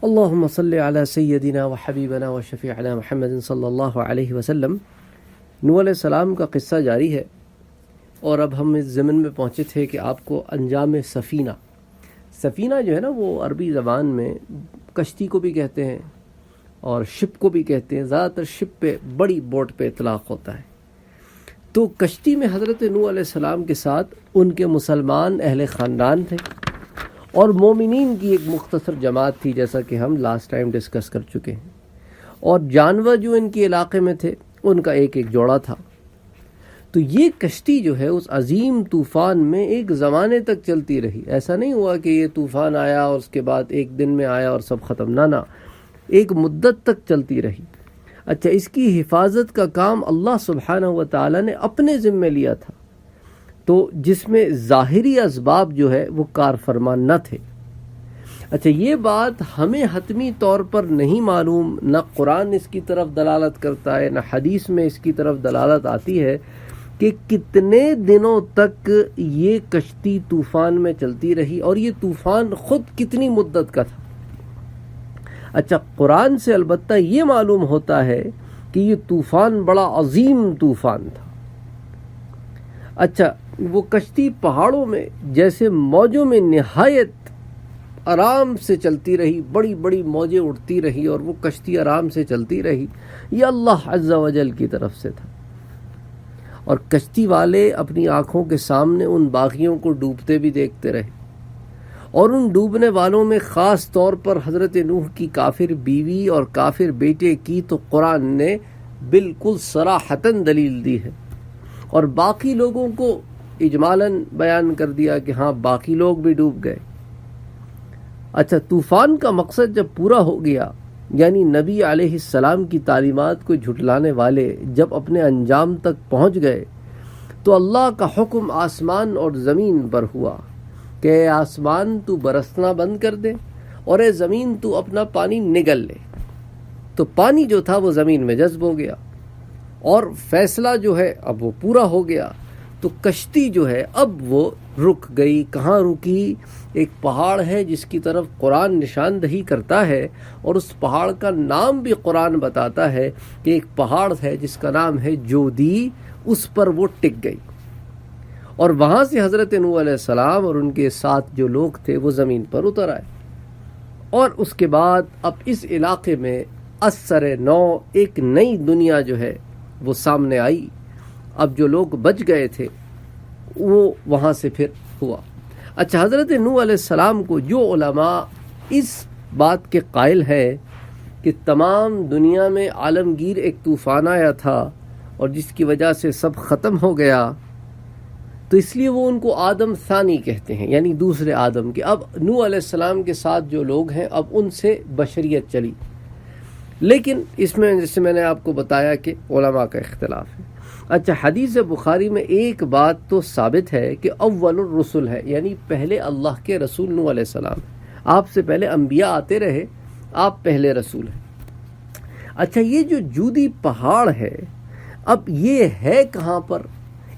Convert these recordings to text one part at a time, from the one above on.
اللہم صلی علی سیدنا و حبیبنا و شفیعنا محمد صلی اللہ علیہ وسلم۔ نوح علیہ السلام کا قصہ جاری ہے، اور اب ہم اس ضمن میں پہنچے تھے کہ آپ کو انجام سفینہ جو ہے نا، وہ عربی زبان میں کشتی کو بھی کہتے ہیں اور شپ کو بھی کہتے ہیں۔ زیادہ تر شپ پہ، بڑی بوٹ پہ اطلاق ہوتا ہے۔ تو کشتی میں حضرت نوح علیہ السلام کے ساتھ ان کے مسلمان اہل خاندان تھے، اور مومنین کی ایک مختصر جماعت تھی، جیسا کہ ہم لاسٹ ٹائم ڈسکس کر چکے ہیں۔ اور جانور جو ان کے علاقے میں تھے، ان کا ایک ایک جوڑا تھا۔ تو یہ کشتی جو ہے اس عظیم طوفان میں ایک زمانے تک چلتی رہی۔ ایسا نہیں ہوا کہ یہ طوفان آیا اور اس کے بعد ایک دن میں آیا اور سب ختم، نہ، ایک مدت تک چلتی رہی۔ اچھا، اس کی حفاظت کا کام اللہ سبحانہ و تعالی نے اپنے ذمہ لیا تھا، تو جس میں ظاہری اسباب جو ہے وہ کار فرما نہ تھے۔ اچھا، یہ بات ہمیں حتمی طور پر نہیں معلوم، نہ قرآن اس کی طرف دلالت کرتا ہے، نہ حدیث میں اس کی طرف دلالت آتی ہے کہ کتنے دنوں تک یہ کشتی طوفان میں چلتی رہی، اور یہ طوفان خود کتنی مدت کا تھا۔ اچھا، قرآن سے البتہ یہ معلوم ہوتا ہے کہ یہ طوفان بڑا عظیم طوفان تھا۔ اچھا، وہ کشتی پہاڑوں میں جیسے موجوں میں نہایت آرام سے چلتی رہی، بڑی بڑی موجیں اٹھتی رہی اور وہ کشتی آرام سے چلتی رہی۔ یہ اللہ عز و جل کی طرف سے تھا، اور کشتی والے اپنی آنکھوں کے سامنے ان باغیوں کو ڈوبتے بھی دیکھتے رہے، اور ان ڈوبنے والوں میں خاص طور پر حضرت نوح کی کافر بیوی اور کافر بیٹے کی تو قرآن نے بالکل صراحتاً دلیل دی ہے، اور باقی لوگوں کو اجمالاً بیان کر دیا کہ ہاں باقی لوگ بھی ڈوب گئے۔ اچھا، طوفان کا مقصد جب پورا ہو گیا، یعنی نبی علیہ السلام کی تعلیمات کو جھٹلانے والے جب اپنے انجام تک پہنچ گئے، تو اللہ کا حکم آسمان اور زمین پر ہوا کہ اے آسمان تو برسنا بند کر دے، اور اے زمین تو اپنا پانی نگل لے۔ تو پانی جو تھا وہ زمین میں جذب ہو گیا، اور فیصلہ جو ہے اب وہ پورا ہو گیا۔ تو کشتی جو ہے اب وہ رک گئی۔ کہاں رکی؟ ایک پہاڑ ہے جس کی طرف قرآن نشاندہی کرتا ہے، اور اس پہاڑ کا نام بھی قرآن بتاتا ہے کہ ایک پہاڑ ہے جس کا نام ہے جودی، اس پر وہ ٹک گئی، اور وہاں سے حضرت نوح علیہ السلام اور ان کے ساتھ جو لوگ تھے وہ زمین پر اتر آئے۔ اور اس کے بعد اب اس علاقے میں اثر نو ایک نئی دنیا جو ہے وہ سامنے آئی۔ اب جو لوگ بچ گئے تھے وہ وہاں سے پھر ہوا۔ اچھا، حضرت نوح علیہ السلام کو جو علماء اس بات کے قائل ہے کہ تمام دنیا میں عالمگیر ایک طوفان آیا تھا اور جس کی وجہ سے سب ختم ہو گیا، تو اس لیے وہ ان کو آدم ثانی کہتے ہیں، یعنی دوسرے آدم کے۔ اب نوح علیہ السلام کے ساتھ جو لوگ ہیں اب ان سے بشریت چلی، لیکن اس میں جیسے میں نے آپ کو بتایا کہ علماء کا اختلاف ہے۔ اچھا، حدیث بخاری میں ایک بات تو ثابت ہے کہ اول الرسل ہے، یعنی پہلے اللہ کے رسول نوح علیہ السلام، آپ سے پہلے انبیاء آتے رہے، آپ پہلے رسول ہیں۔ اچھا، یہ جو جودی پہاڑ ہے، اب یہ ہے کہاں پر،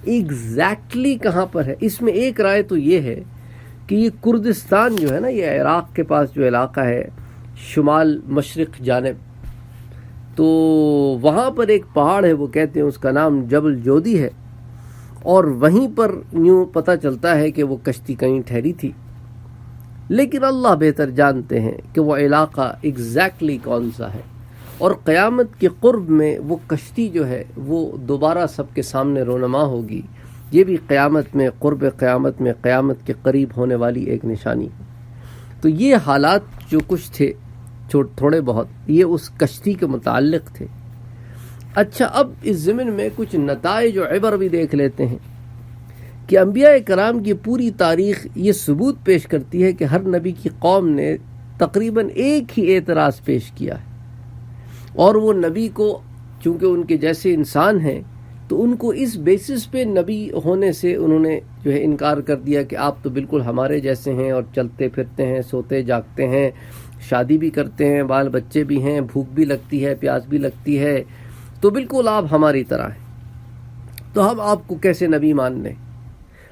ایگزیکٹلی کہاں پر ہے؟ اس میں ایک رائے تو یہ ہے کہ یہ کردستان جو ہے نا، یہ عراق کے پاس جو علاقہ ہے شمال مشرق جانب، تو وہاں پر ایک پہاڑ ہے، وہ کہتے ہیں اس کا نام جبل جودی ہے، اور وہیں پر یوں پتہ چلتا ہے کہ وہ کشتی کہیں ٹھہری تھی، لیکن اللہ بہتر جانتے ہیں کہ وہ علاقہ ایگزیکٹلی کون سا ہے۔ اور قیامت کے قرب میں وہ کشتی جو ہے وہ دوبارہ سب کے سامنے رونما ہوگی۔ یہ بھی قیامت میں، قرب قیامت میں، قیامت کے قریب ہونے والی ایک نشانی ہے۔ تو یہ حالات جو کچھ تھے تھوڑے بہت، یہ اس کشتی کے متعلق تھے۔ اچھا، اب اس ضمن میں کچھ نتائج و عبر بھی دیکھ لیتے ہیں کہ انبیاء کرام کی پوری تاریخ یہ ثبوت پیش کرتی ہے کہ ہر نبی کی قوم نے تقریباً ایک ہی اعتراض پیش کیا ہے، اور وہ نبی کو چونکہ ان کے جیسے انسان ہیں تو ان کو اس بیسس پہ نبی ہونے سے انہوں نے جو ہے انکار کر دیا کہ آپ تو بالکل ہمارے جیسے ہیں، اور چلتے پھرتے ہیں، سوتے جاگتے ہیں، شادی بھی کرتے ہیں، بال بچے بھی ہیں، بھوک بھی لگتی ہے، پیاس بھی لگتی ہے، تو بالکل آپ ہماری طرح ہیں، تو ہم آپ کو کیسے نبی مان لیں؟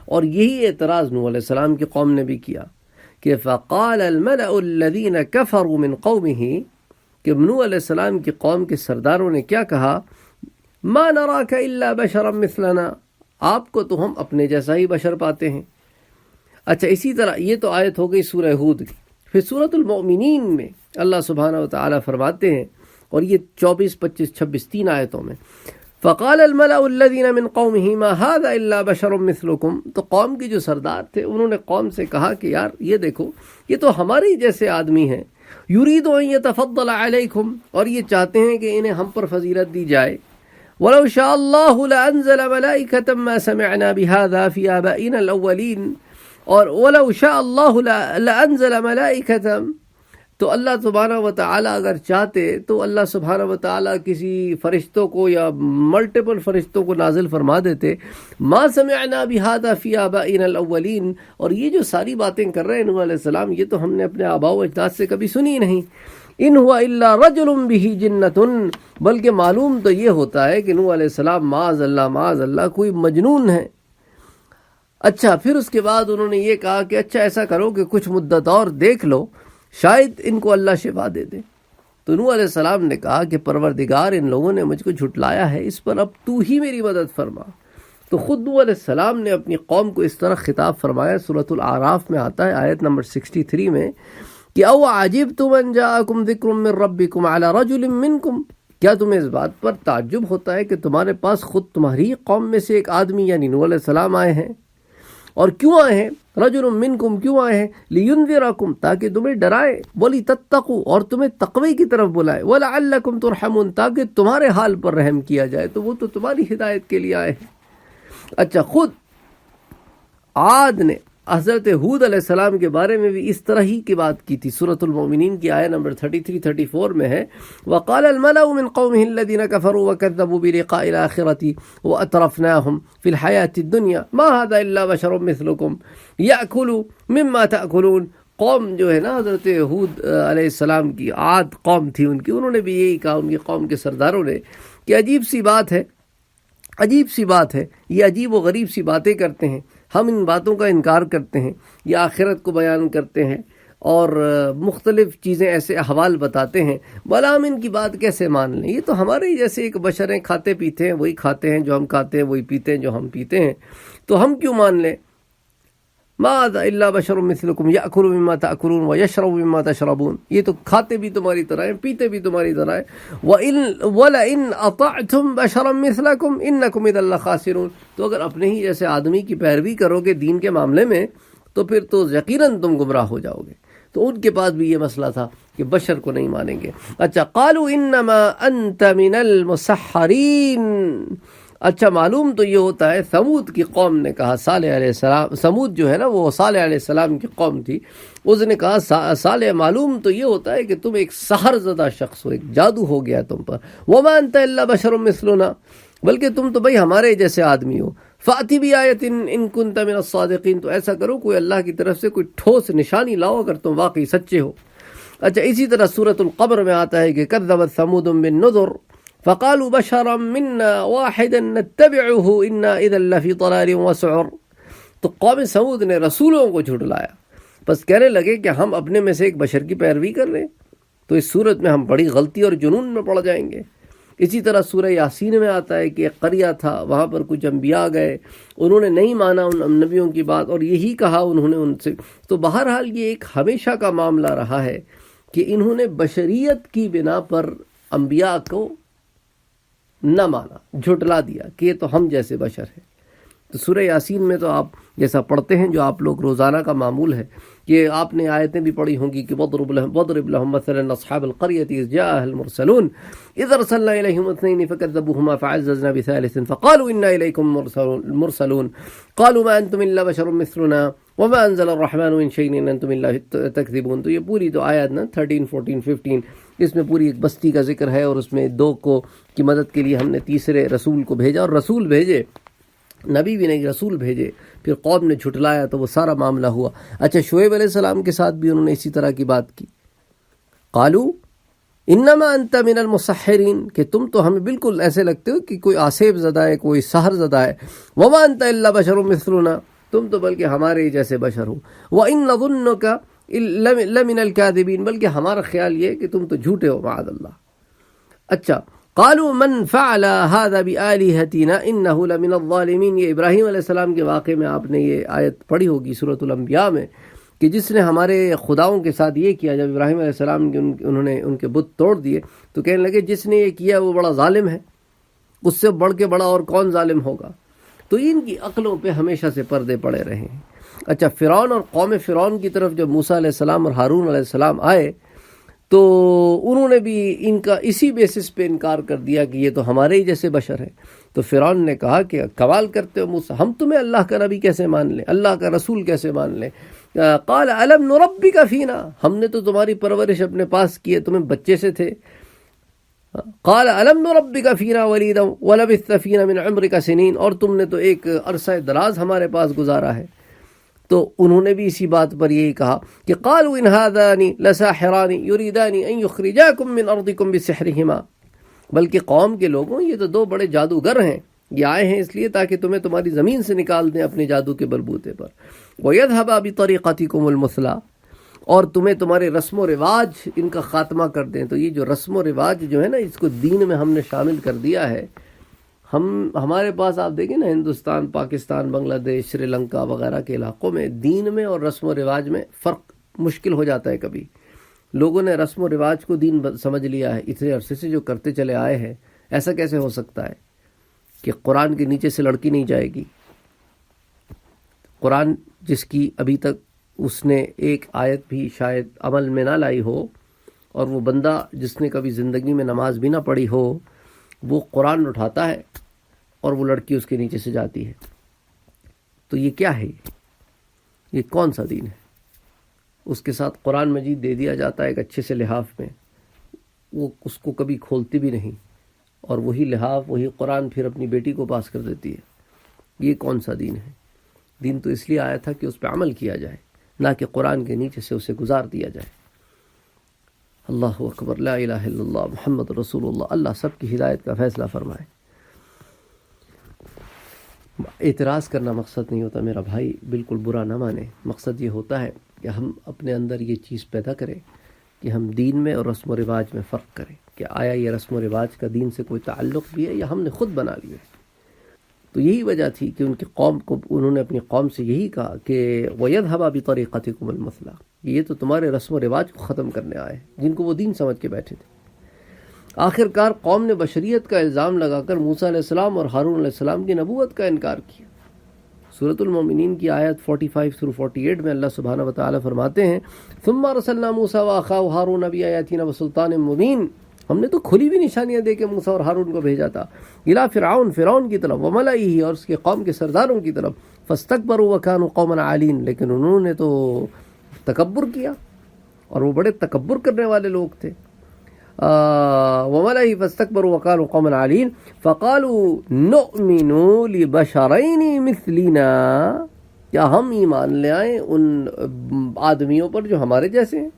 اور یہی اعتراض نوح علیہ السلام کی قوم نے بھی کیا کہ فقال الملأ الذین کفروا من قومہ، کہ نوح علیہ السلام کی قوم کے سرداروں نے کیا کہا، ما نراک الا بشرا مثلنا، آپ کو تو ہم اپنے جیسا ہی بشر پاتے ہیں۔ اچھا، اسی طرح یہ تو آیت ہو گئی سورہ ہود کی۔ پھر سورۃ المؤمنین میں اللہ سبحانہ وتعالی فرماتے ہیں، اور یہ 24، 25، 26 تین آیتوں میں، فقال الملأ الذین من قومہ ما ھذا الا بشر مثلکم، تو قوم کے جو سردار تھے انہوں نے قوم سے کہا کہ یار یہ دیکھو، یہ تو ہمارے جیسے آدمی ہیں، یرید ان یتفضل علیکم، اور یہ چاہتے ہیں کہ انہیں ہم پر فضیلت دی جائے، ولو شاء اللہ لانزل ملائکۃ ما سمعنا بهذا فی آبائنا الاولین، اور ولو شاء اللہ لانزل ملائکۃ، تو اللہ سبحانہ و تعالیٰ اگر چاہتے تو اللہ سبحانہ و تعالیٰ کسی فرشتوں کو یا ملٹیپل فرشتوں کو نازل فرما دیتے، ما سمعنا بهذا فی آبائنا الاولین، اور یہ جو ساری باتیں کر رہے ہیں نوح علیہ السلام، یہ تو ہم نے اپنے آباء و اجداد سے کبھی سنی نہیں۔ ان ہوا الا رجل به جنۃ، بلکہ معلوم تو یہ ہوتا ہے کہ نوح علیہ السلام معاذ اللہ کوئی مجنون ہے۔ اچھا، پھر اس کے بعد انہوں نے یہ کہا کہ اچھا ایسا کرو کہ کچھ مدت اور دیکھ لو، شاید ان کو اللہ شفا دے دے۔ تو نوح علیہ السلام نے کہا کہ پروردگار، ان لوگوں نے مجھ کو جھٹلایا ہے، اس پر اب تو ہی میری مدد فرما۔ تو خود نوح علیہ السلام نے اپنی قوم کو اس طرح خطاب فرمایا، سورۃ الاعراف میں آتا ہے آیت نمبر 63 میں کہ او عجبتم ان جاءکم ذکر من ربکم علی رجل منکم، کیا تمہیں اس بات پر تعجب ہوتا ہے کہ تمہارے پاس خود تمہاری قوم میں سے ایک آدمی یعنی نوح علیہ السلام آئے ہیں؟ اور کیوں آئے ہیں؟ رجل منکم، کیوں آئے ہیں؟ لینذرکم، تاکہ تمہیں ڈرائے، ولتتقوا، اور تمہیں تقوی کی طرف بلائے، ولعلکم ترحمون، تاکہ تمہارے حال پر رحم کیا جائے، تو وہ تو تمہاری ہدایت کے لیے آئے ہیں۔ اچھا، خود عاد نے حضرت ہود علیہ السلام کے بارے میں بھی اس طرح ہی کی بات کی تھی۔ سورۃ المؤمنین کی آیت نمبر 33-34 میں ہے، وقال الملأ من قومه الذين كفروا وكذبوا بلقاء الآخرة وأترفناهم في الحياة الدنيا ما هذا إلا بشر مثلكم يأكل مما تأكلون۔ قوم جو ہے نا حضرت ہود علیہ السلام کی، عاد قوم تھی ان کی، انہوں نے بھی یہی کہا، ان کی قوم کے سرداروں نے، کہ عجیب سی بات ہے، یہ عجیب و غریب سی باتیں کرتے ہیں، ہم ان باتوں کا انکار کرتے ہیں، یہ آخرت کو بیان کرتے ہیں اور مختلف چیزیں ایسے احوال بتاتے ہیں، بھلا ہم ان کی بات کیسے مان لیں؟ یہ تو ہمارے ہی جیسے ایک بشر ہیں، کھاتے پیتے ہیں، وہی کھاتے ہیں جو ہم کھاتے ہیں، وہی پیتے ہیں جو ہم پیتے ہیں، تو ہم کیوں مان لیں؟ ما ذا الا بشر مثلکم یاکل مما تاکلون ویشرب مما تشربون، یہ تو کھاتے بھی تمہاری طرح ہیں، پیتے بھی تمہاری طرح ہیں، ولئن اطعتم بشرا مثلکم انکم اذا لخاسرون، تو اگر اپنے ہی جیسے آدمی کی پیروی کرو گے دین کے معاملے میں تو پھر تو یقیناً تم گمراہ ہو جاؤ گے۔ تو ان کے پاس بھی یہ مسئلہ تھا کہ بشر کو نہیں مانیں گے۔ اچھا، قالوا انما انت من المسحرین، اچھا معلوم تو یہ ہوتا ہے، ثمود کی قوم نے کہا، صالح علیہ السلام، ثمود جو ہے نا وہ صالح علیہ السلام کی قوم تھی، اس نے کہا صالح معلوم تو یہ ہوتا ہے کہ تم ایک سحر زدہ شخص ہو، ایک جادو ہو گیا تم پر، وما انت الا بشر مثلنا، بلکہ تم تو بھائی ہمارے جیسے آدمی ہو، فاتی بآیۃ ان کنت من الصادقین، تو ایسا کرو کوئی اللہ کی طرف سے کوئی ٹھوس نشانی لاؤ اگر تم واقعی سچے ہو۔ اچھا، اسی طرح سورۃ القمر میں آتا ہے کہ کذبت ثمود بالنذر فقالوا بشرا منا واحدا نتبعه انا اذا لفی ضلال وسعر، تو قوم ثمود نے رسولوں کو جھٹلایا، بس کہنے لگے کہ ہم اپنے میں سے ایک بشر کی پیروی کر رہے ہیں، تو اس صورت میں ہم بڑی غلطی اور جنون میں پڑ جائیں گے۔ اسی طرح سورہ یاسین میں آتا ہے کہ ایک قریہ تھا، وہاں پر کچھ انبیاء گئے، انہوں نے نہیں مانا ان نبیوں کی بات اور یہی کہا انہوں نے ان سے، تو بہرحال یہ ایک ہمیشہ کا معاملہ رہا ہے کہ انہوں نے بشریت کی بنا پر انبیاء کو نہ مانا، جھٹلا دیا کہ یہ تو ہم جیسے بشر ہیں۔ تو سورہ یاسین میں تو آپ جیسا پڑھتے ہیں، جو آپ لوگ روزانہ کا معمول ہے، کہ آپ نے آیتیں بھی پڑھی ہوں گی کہ وَضْرِبْ لَهُم مَثَلًا أَصْحَابَ الْقَرْيَةِ إِذْ جَاءَهَا الْمُرْسَلُونَ إِذْ أَرْسَلْنَا إِلَيْهِمْ اثْنَيْنِ فَكَذَّبُوهُمَا فَعَزَّزْنَا بِثَالِثٍ فَقَالُوا إِنَّا إِلَيْكُمْ مُرْسَلُونَ قَالُوا مَا أَنْتُمْ إِلَّا بَشَرٌ مِثْلُنَا وَمَا أَنزَلَ الرَّحْمَنُ مِنْ شَيْءٍ إِنْ أَنْتُمْ إِلَّا تَكْذِبُونَ۔ تو یہ پوری تو آیات نا 13، 14، 15، اس میں پوری ایک بستی کا ذکر ہے، اور اس میں دو کو کی مدد کے لیے ہم نے تیسرے رسول کو بھیجا، اور رسول بھیجے، نبی بھی نہیں رسول بھیجے، پھر قوم نے جھٹلایا تو وہ سارا معاملہ ہوا۔ اچھا، شعیب علیہ السلام کے ساتھ بھی انہوں نے اسی طرح کی بات کی، قالو انما انت من المسحرین، کہ تم تو ہمیں بالکل ایسے لگتے ہو کہ کوئی آسیب زدہ ہے، کوئی سحر زدہ ہے، وما انت الا بشر مثلنا، تم تو بلکہ ہمارے ہی جیسے بشر ہو، وَإِن نَظُنُّكَ لمن الکاذبین، بلکہ ہمارا خیال یہ ہے کہ تم تو جھوٹے ہو معاذ اللہ۔ اچھا، قالوا من فعل هذا بآلهتنا انه لمن الظالمین، یہ ابراہیم علیہ السلام کے واقعے میں آپ نے یہ آیت پڑھی ہوگی سورۃ الانبیاء میں، کہ جس نے ہمارے خداؤں کے ساتھ یہ کیا، جب ابراہیم علیہ السلام کے انہوں نے ان کے بت توڑ دیے تو کہنے لگے جس نے یہ کیا وہ بڑا ظالم ہے، اس سے بڑھ کے بڑا اور کون ظالم ہوگا۔ تو ان کی عقلوں پہ ہمیشہ سے پردے پڑے رہے ہیں۔ اچھا، فرعون اور قوم فرعون کی طرف جب موسیٰ علیہ السلام اور ہارون علیہ السلام آئے تو انہوں نے بھی ان کا اسی بیسس پہ انکار کر دیا کہ یہ تو ہمارے ہی جیسے بشر ہیں۔ تو فرعون نے کہا کہ کمال کرتے ہو موسیٰ، ہم تمہیں اللہ کا نبی کیسے مان لیں، اللہ کا رسول کیسے مان لیں؟ قال الم نربک فینا، ہم نے تو تمہاری پرورش اپنے پاس کی ہے، تمہیں بچے سے تھے۔ قال الم نربک فینا ولیدا ولبثت فینا من عمرک سنین، اور تم نے تو ایک عرصہ دراز ہمارے پاس گزارا ہے۔ تو انہوں نے بھی اسی بات پر یہی کہا کہ قالوا ان هذان لساحران يريدان ان يخرجاكم من ارضكم بسحرهما، بلکہ قوم کے لوگوں یہ تو دو بڑے جادوگر ہیں، یہ آئے ہیں اس لیے تاکہ تمہیں تمہاری زمین سے نکال دیں اپنے جادو کے بلبوتے پر۔ وَيَذْهَبَا بِطَرِيقَتِكُمُ الْمُثْلَى، اور تمہیں تمہارے رسم و رواج ان کا خاتمہ کر دیں۔ تو یہ جو رسم و رواج جو ہے نا، اس کو دین میں ہم نے شامل کر دیا ہے۔ ہمارے پاس آپ دیکھیں نا، ہندوستان، پاکستان، بنگلہ دیش، سری لنکا وغیرہ کے علاقوں میں دین میں اور رسم و رواج میں فرق مشکل ہو جاتا ہے۔ کبھی لوگوں نے رسم و رواج کو دین سمجھ لیا ہے، اتنے عرصے سے جو کرتے چلے آئے ہیں، ایسا کیسے ہو سکتا ہے کہ قرآن کے نیچے سے لڑکی نہیں جائے گی؟ قرآن جس کی ابھی تک اس نے ایک آیت بھی شاید عمل میں نہ لائی ہو، اور وہ بندہ جس نے کبھی زندگی میں نماز بھی نہ پڑھی ہو، وہ قرآن اٹھاتا ہے اور وہ لڑکی اس کے نیچے سے جاتی ہے۔ تو یہ کیا ہے؟ یہ کون سا دین ہے؟ اس کے ساتھ قرآن مجید دے دیا جاتا ہے ایک اچھے سے لحاف میں، وہ اس کو کبھی کھولتی بھی نہیں، اور وہی لحاف، وہی قرآن پھر اپنی بیٹی کو پاس کر دیتی ہے۔ یہ کون سا دین ہے؟ دین تو اس لیے آیا تھا کہ اس پہ عمل کیا جائے، نہ کہ قرآن کے نیچے سے اسے گزار دیا جائے۔ اللہ اکبر، لا الہ الا اللہ محمد رسول اللہ۔ اللہ سب کی ہدایت کا فیصلہ فرمائے۔ اعتراض کرنا مقصد نہیں ہوتا میرا بھائی، بالکل برا نہ مانے۔ مقصد یہ ہوتا ہے کہ ہم اپنے اندر یہ چیز پیدا کریں کہ ہم دین میں اور رسم و رواج میں فرق کریں، کہ آیا یہ رسم و رواج کا دین سے کوئی تعلق بھی ہے یا ہم نے خود بنا لیا ہے۔ تو یہی وجہ تھی کہ ان کی قوم کو، انہوں نے اپنی قوم سے یہی کہا کہ وَيَذْهَبَا بِطَرِيقَتِكُمُ الْمُثْلَى، یہ تو تمہارے رسم و رواج کو ختم کرنے آئے ہیں، جن کو وہ دین سمجھ کے بیٹھے تھے۔ آخر کار قوم نے بشریت کا الزام لگا کر موسیٰ علیہ السلام اور ہارون علیہ السلام کی نبوت کا انکار کیا۔ سورۃ المومنین کی آیت 45 through 48 میں اللہ سبحانہ وتعالی فرماتے ہیں ثم ارسلنا موسیٰ واخاہ ہارون بآیاتنا وسلطان مبین، ہم نے تو کھلی ہوئی نشانیاں دے کے موسیٰ اور ہارون کو بھیجا تھا، الی فرعون، فرعون کی طرف، وملئہ، اور اس کے قوم کے سرداروں کی طرف، فاستکبروا وکانوا قوما عالین، لیکن انہوں نے تو تکبر کیا اور وہ بڑے تکبر کرنے والے لوگ تھے۔ وملئہ فاستکبروا وکانوا قوما عالین فقالوا نؤمن لبشرین مثلنا، کیا ہم ایمان لے آئیں ان آدمیوں پر جو ہمارے جیسے ہیں؟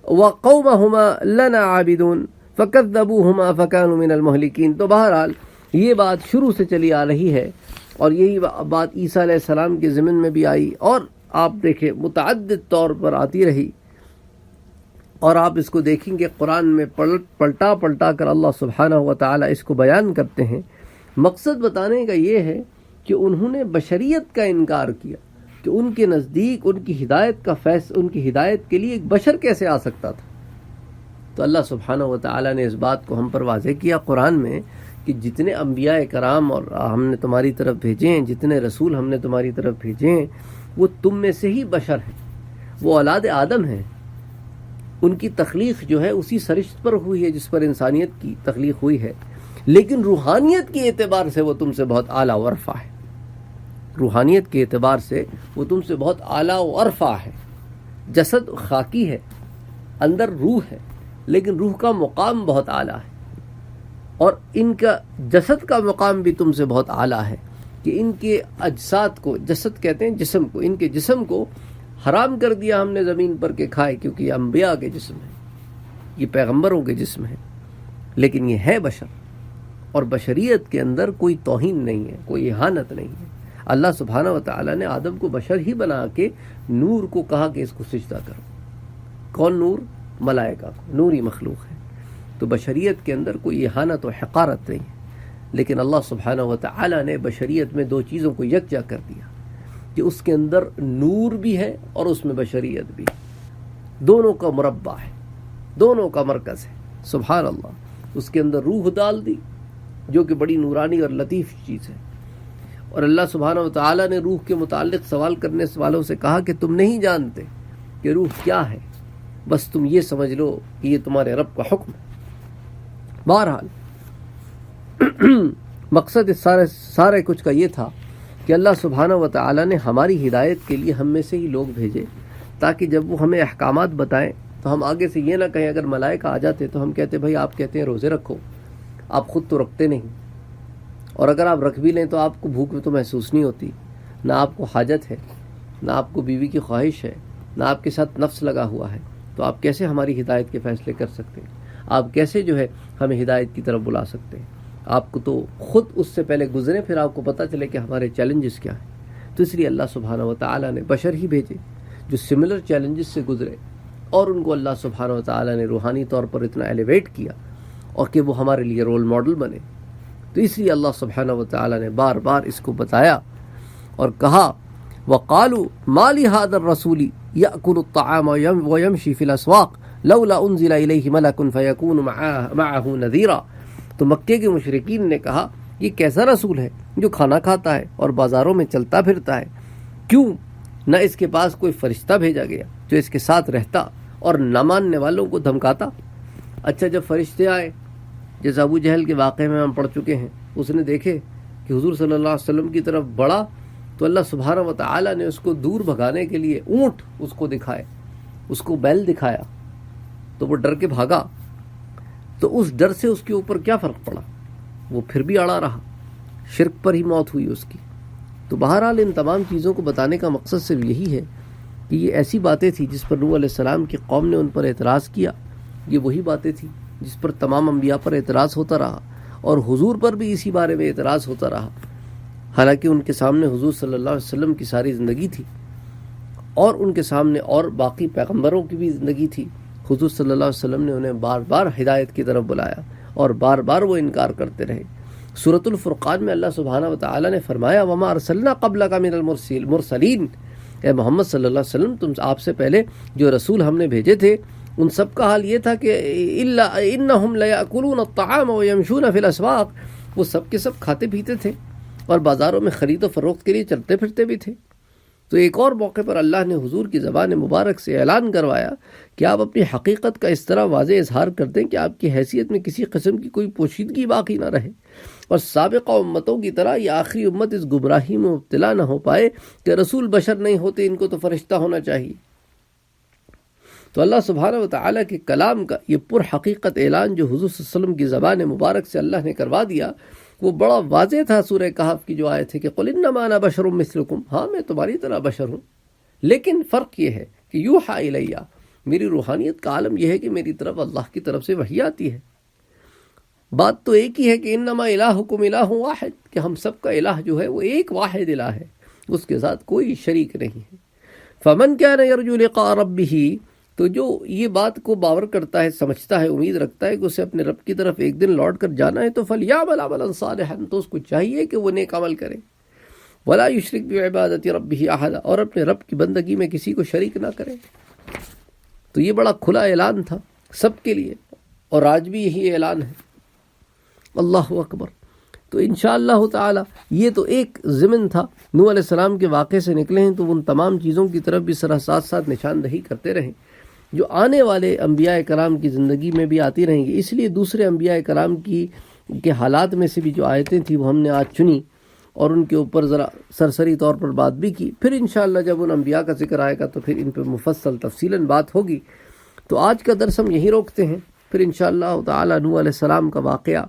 وَقَوْمَهُمَا لَنَا عَابِدُونَ فَكَذَّبُوهُمَا فَكَانُوا مِنَ الْمُهْلِكِينَ۔ تو بہرحال یہ بات شروع سے چلی آ رہی ہے، اور یہی بات عیسیٰ علیہ السلام کے ضمن میں بھی آئی، اور آپ دیکھیں متعدد طور پر آتی رہی، اور آپ اس کو دیکھیں کہ قرآن میں پلٹا کر اللہ سبحانہ و تعالیٰ اس کو بیان کرتے ہیں۔ مقصد بتانے کا یہ ہے کہ انہوں نے بشریت کا انکار کیا، کہ ان کے نزدیک ان کی ہدایت ان کی ہدایت کے لیے ایک بشر کیسے آ سکتا تھا۔ تو اللہ سبحانہ و تعالیٰ نے اس بات کو ہم پر واضح کیا قرآن میں کہ جتنے انبیاء کرام اور ہم نے تمہاری طرف بھیجے ہیں، جتنے رسول ہم نے تمہاری طرف بھیجے ہیں، وہ تم میں سے ہی بشر ہیں، وہ اولاد آدم ہیں، ان کی تخلیق جو ہے اسی سرشت پر ہوئی ہے جس پر انسانیت کی تخلیق ہوئی ہے، لیکن روحانیت کے اعتبار سے وہ تم سے بہت اعلیٰ و ارفع ہے۔ روحانیت کے اعتبار سے وہ تم سے بہت اعلیٰ و ارفع ہے۔ جسد خاکی ہے، اندر روح ہے، لیکن روح کا مقام بہت اعلیٰ ہے، اور ان کا جسد کا مقام بھی تم سے بہت اعلیٰ ہے، کہ ان کے اجساد کو، جسد کہتے ہیں جسم کو، ان کے جسم کو حرام کر دیا ہم نے زمین پر کہ کھائے، کیونکہ یہ انبیاء کے جسم ہیں، یہ پیغمبروں کے جسم ہیں، لیکن یہ ہے بشر، اور بشریت کے اندر کوئی توہین نہیں ہے، کوئی اہانت نہیں ہے۔ اللہ سبحانہ و تعالیٰ نے آدم کو بشر ہی بنا کے نور کو کہا کہ اس کو سجدہ کرو. کون نور؟ ملائکہ کو. نوری مخلوق ہے. تو بشریت کے اندر کوئی اہانت و حقارت نہیں ہے، لیکن اللہ سبحانہ و تعالیٰ نے بشریت میں دو چیزوں کو یکجا کر دیا کہ اس کے اندر نور بھی ہے اور اس میں بشریت بھی ہے. دونوں کا مربع ہے، دونوں کا مرکز ہے. سبحان اللہ. اس کے اندر روح ڈال دی جو کہ بڑی نورانی اور لطیف چیز ہے. اور اللہ سبحانہ و تعالیٰ نے روح کے متعلق سوال کرنے والوں سے کہا کہ تم نہیں جانتے کہ روح کیا ہے، بس تم یہ سمجھ لو کہ یہ تمہارے رب کا حکم ہے. بہرحال مقصد اس سارے کچھ کا یہ تھا کہ اللہ سبحانہ و تعالیٰ نے ہماری ہدایت کے لیے ہم میں سے ہی لوگ بھیجے تاکہ جب وہ ہمیں احکامات بتائیں تو ہم آگے سے یہ نہ کہیں. اگر ملائکہ آ جاتے تو ہم کہتے بھائی آپ کہتے ہیں روزے رکھو، آپ خود تو رکھتے نہیں، اور اگر آپ رکھ بھی لیں تو آپ کو بھوک تو محسوس نہیں ہوتی، نہ آپ کو حاجت ہے، نہ آپ کو بیوی کی خواہش ہے، نہ آپ کے ساتھ نفس لگا ہوا ہے، تو آپ کیسے ہماری ہدایت کے فیصلے کر سکتے ہیں؟ آپ کیسے ہمیں ہدایت کی طرف بلا سکتے ہیں؟ آپ کو تو خود اس سے پہلے گزرے پھر آپ کو پتہ چلے کہ ہمارے چیلنجز کیا ہیں. تو اس لیے اللہ سبحانہ و تعالیٰ نے بشر ہی بھیجے جو سملر چیلنجز سے گزرے، اور ان کو اللہ سبحانہ و تعالیٰ نے روحانی طور پر اتنا ایلیویٹ کیا اور کہ وہ ہمارے لیے رول ماڈل بنے. تو اس لیے اللہ سبحانہ و تعالیٰ نے بار بار اس کو بتایا اور کہا وَقَالُوا مَا لِهَذَا الرَّسُولِ يَأْكُلُ الطَّعَامَ وَيَمْشِي فِي الْأَسْوَاقِ لَوْلَا أُنزِلَ إِلَيْهِ مَلَكٌ فَيَكُونُ مَعَهُ نَذِيرًا. تو مکے کے مشرکین نے کہا یہ کیسا رسول ہے جو کھانا کھاتا ہے اور بازاروں میں چلتا پھرتا ہے، کیوں نہ اس کے پاس کوئی فرشتہ بھیجا گیا جو اس کے ساتھ رہتا اور نہ ماننے والوں کو دھمکاتا. اچھا جب فرشتے آئے، جیسے ابو جہل کے واقعے میں ہم پڑھ چکے ہیں، اس نے دیکھے کہ حضور صلی اللہ علیہ وسلم کی طرف بڑھا تو اللہ سبحانہ و تعالیٰ نے اس کو دور بھگانے کے لیے اونٹ اس کو دکھائے، اس کو بیل دکھایا تو وہ ڈر کے بھاگا. تو اس ڈر سے اس کے اوپر کیا فرق پڑا؟ وہ پھر بھی اڑا رہا، شرک پر ہی موت ہوئی اس کی. تو بہرحال ان تمام چیزوں کو بتانے کا مقصد صرف یہی ہے کہ یہ ایسی باتیں تھیں جس پر نوح علیہ السلام کی قوم نے ان پر اعتراض کیا. یہ وہی باتیں تھیں جس پر تمام انبیاء پر اعتراض ہوتا رہا، اور حضور پر بھی اسی بارے میں اعتراض ہوتا رہا. حالانکہ ان کے سامنے حضور صلی اللہ علیہ وسلم کی ساری زندگی تھی، اور ان کے سامنے اور باقی پیغمبروں کی بھی زندگی تھی. حضور صلی اللہ علیہ وسلم نے انہیں بار بار ہدایت کی طرف بلایا اور بار بار وہ انکار کرتے رہے. سورۃ الفرقان میں اللہ سبحانہ و تعالیٰ نے فرمایا وما ارسلنا قبلک من المرسلین، اے محمد صلی اللہ علیہ وسلم آپ سے پہلے جو رسول ہم نے بھیجے تھے ان سب کا حال یہ تھا کہ انہم لیاکلون الطعام ویمشون فی الاسواق، وہ سب کے سب کھاتے پیتے تھے اور بازاروں میں خرید و فروخت کے لیے چلتے پھرتے بھی تھے. تو ایک اور موقع پر اللہ نے حضور کی زبان مبارک سے اعلان کروایا کہ آپ اپنی حقیقت کا اس طرح واضح اظہار کر دیں کہ آپ کی حیثیت میں کسی قسم کی کوئی پوشیدگی باقی نہ رہے، اور سابقہ امتوں کی طرح یہ آخری امت اس گمراہی میں مبتلا نہ ہو پائے کہ رسول بشر نہیں ہوتے، ان کو تو فرشتہ ہونا چاہیے. تو اللہ سبحانہ و تعالیٰ کے کلام کا یہ پر حقیقت اعلان جو حضور صلی اللہ علیہ وسلم کی زبان مبارک سے اللہ نے کروا دیا وہ بڑا واضح تھا. سورہ کہف کی جو آیت ہے کہ قل انما انا بشر مثلکم، ہاں میں تمہاری طرح بشر ہوں، لیکن فرق یہ ہے کہ یوحی الیہ، میری روحانیت کا عالم یہ ہے کہ میری طرف اللہ کی طرف سے وحی آتی ہے. بات تو ایک ہی ہے کہ انما الہکم الہ واحد، کہ ہم سب کا الہ جو ہے وہ ایک واحد الہ ہے، اس کے ساتھ کوئی شریک نہیں ہے. فمن کان یرجو لقاء ربہ، تو جو یہ بات کو باور کرتا ہے، سمجھتا ہے، امید رکھتا ہے کہ اسے اپنے رب کی طرف ایک دن لوٹ کر جانا ہے، تو فلیعمل عملا صالحا، تو اس کو چاہیے کہ وہ نیک عمل کرے. ولا یشرک بعبادۃ ربہ احدا، اور اپنے رب کی بندگی میں کسی کو شریک نہ کرے. تو یہ بڑا کھلا اعلان تھا سب کے لیے، اور آج بھی یہی اعلان ہے. اللہ اکبر. تو انشاءاللہ تعالی یہ تو ایک ضمن تھا، نوح علیہ السلام کے واقعے سے نکلے ہیں تو ان تمام چیزوں کی طرف بھی ساتھ ساتھ نشاندہی کرتے رہیں جو آنے والے انبیاء کرام کی زندگی میں بھی آتی رہیں گی. اس لیے دوسرے انبیاء کرام کے حالات میں سے بھی جو آیتیں تھیں وہ ہم نے آج چنی اور ان کے اوپر ذرا سرسری طور پر بات بھی کی. پھر انشاءاللہ جب ان انبیاء کا ذکر آئے گا تو پھر ان پہ مفصل تفصیلاً بات ہوگی. تو آج کا درس ہم یہیں روکتے ہیں، پھر انشاءاللہ تعالی نوح علیہ السلام کا واقعہ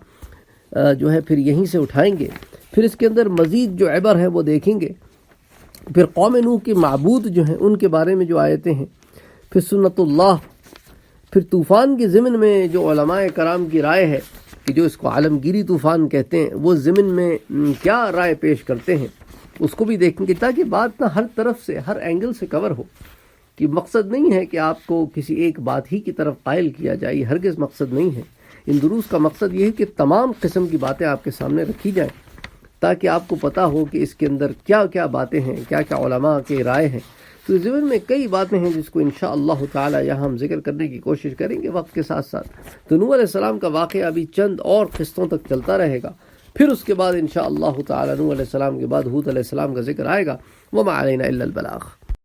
جو ہے پھر یہیں سے اٹھائیں گے. پھر اس کے اندر مزید جو عبر ہیں وہ دیکھیں گے. پھر قوم نوح کے معبود جو ہیں ان کے بارے میں جو آیتیں ہیں، پھر سنت اللہ، پھر طوفان کے ضمن میں جو علماء کرام کی رائے ہے کہ جو اس کو عالمگیری طوفان کہتے ہیں، وہ ضمن میں کیا رائے پیش کرتے ہیں، اس کو بھی دیکھیں گے تاکہ بات نہ ہر طرف سے ہر اینگل سے کور ہو. کہ مقصد نہیں ہے کہ آپ کو کسی ایک بات ہی کی طرف قائل کیا جائے، ہرگز مقصد نہیں ہے. ان دروس کا مقصد یہ ہے کہ تمام قسم کی باتیں آپ کے سامنے رکھی جائیں تاکہ آپ کو پتہ ہو کہ اس کے اندر کیا کیا باتیں ہیں، کیا کیا علماء کے رائے ہیں. تو ضمن میں کئی باتیں ہیں جس کو انشاءاللہ تعالی یہاں ہم ذکر کرنے کی کوشش کریں گے وقت کے ساتھ ساتھ. تو نوح علیہ السلام کا واقعہ ابھی چند اور قسطوں تک چلتا رہے گا، پھر اس کے بعد انشاءاللہ تعالی نوح علیہ السلام کے بعد ہود علیہ السلام کا ذکر آئے گا. وما علینا الا البلاغ.